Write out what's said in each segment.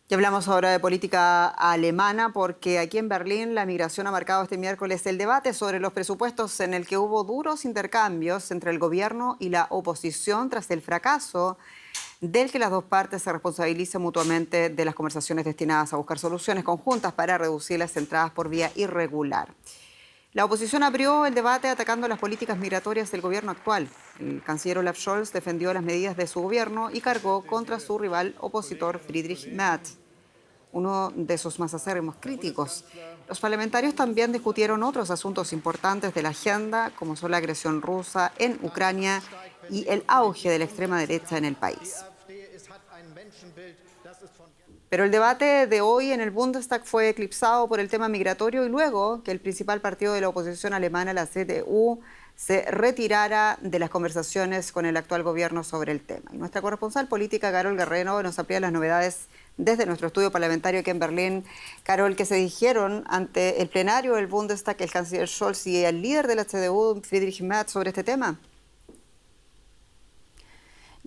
Y hablamos ahora de política alemana porque aquí en Berlín la migración ha marcado este miércoles el debate sobre los presupuestos en el que hubo duros intercambios entre el gobierno y la oposición tras el fracaso del que las dos partes se responsabilizan mutuamente de las conversaciones destinadas a buscar soluciones conjuntas para reducir las entradas por vía irregular. La oposición abrió el debate atacando las políticas migratorias del gobierno actual. El canciller Olaf Scholz defendió las medidas de su gobierno y cargó contra su rival opositor Friedrich Merz, uno de sus más acérrimos críticos. Los parlamentarios también discutieron otros asuntos importantes de la agenda, como son la agresión rusa en Ucrania y el auge de la extrema derecha en el país. Pero el debate de hoy en el Bundestag fue eclipsado por el tema migratorio y luego que el principal partido de la oposición alemana, la CDU, se retirara de las conversaciones con el actual gobierno sobre el tema. Y nuestra corresponsal política, Carol Guerrero, nos amplía las novedades desde nuestro estudio parlamentario aquí en Berlín. Carol, ¿qué se dijeron ante el plenario del Bundestag el canciller Scholz y el líder de la CDU, Friedrich Merz, sobre este tema?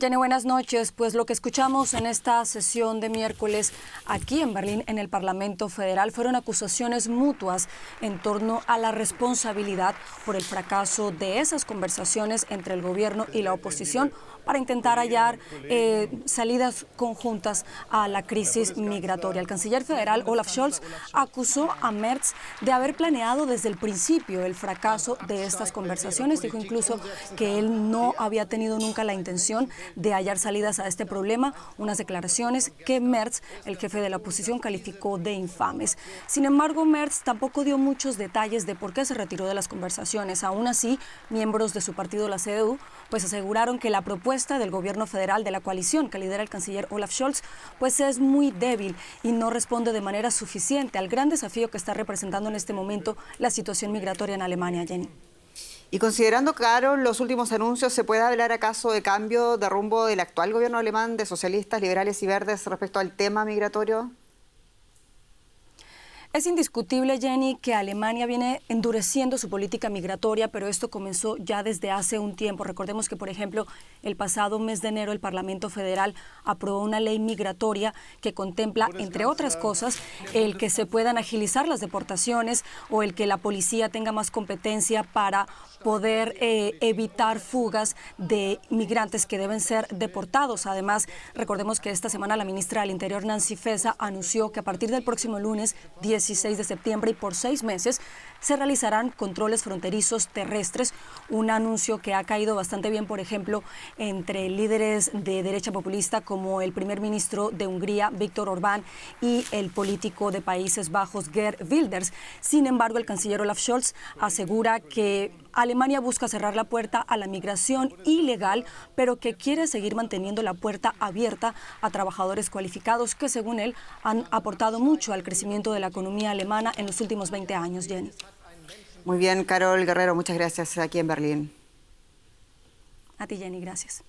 Jenny, buenas noches. Pues lo que escuchamos en esta sesión de miércoles aquí en Berlín, en el Parlamento Federal, fueron acusaciones mutuas en torno a la responsabilidad por el fracaso de esas conversaciones entre el gobierno y la oposición para intentar hallar salidas conjuntas a la crisis migratoria. El canciller federal Olaf Scholz acusó a Merz de haber planeado desde el principio el fracaso de estas conversaciones. Dijo incluso que él no había tenido nunca la intención de hallar salidas a este problema, unas declaraciones que Merz, el jefe de la oposición, calificó de infames. Sin embargo, Merz tampoco dio muchos detalles de por qué se retiró de las conversaciones. Aún así, miembros de su partido, la CDU, pues aseguraron que la propuesta del gobierno federal de la coalición que lidera el canciller Olaf Scholz, pues es muy débil y no responde de manera suficiente al gran desafío que está representando en este momento la situación migratoria en Alemania, Jenny. Y considerando, Carol, los últimos anuncios, ¿se puede hablar acaso de cambio de rumbo del actual gobierno alemán de socialistas, liberales y verdes respecto al tema migratorio? Es indiscutible, Jenny, que Alemania viene endureciendo su política migratoria, pero esto comenzó ya desde hace un tiempo. Recordemos que, por ejemplo, el pasado mes de enero el Parlamento Federal aprobó una ley migratoria que contempla, entre otras cosas, el que se puedan agilizar las deportaciones o el que la policía tenga más competencia para poder evitar fugas de migrantes que deben ser deportados. Además, recordemos que esta semana la ministra del Interior, Nancy Faeser, anunció que a partir del próximo lunes 16 de septiembre y por 6 meses se realizarán controles fronterizos terrestres, un anuncio que ha caído bastante bien, por ejemplo, entre líderes de derecha populista como el primer ministro de Hungría, Viktor Orbán, y el político de Países Bajos, Geert Wilders. Sin embargo, el canciller Olaf Scholz asegura que Alemania busca cerrar la puerta a la migración ilegal, pero que quiere seguir manteniendo la puerta abierta a trabajadores cualificados que, según él, han aportado mucho al crecimiento de la economía alemana en los últimos 20 años, Jenny. Muy bien, Carol Guerrero, muchas gracias aquí en Berlín. A ti, Jenny, gracias.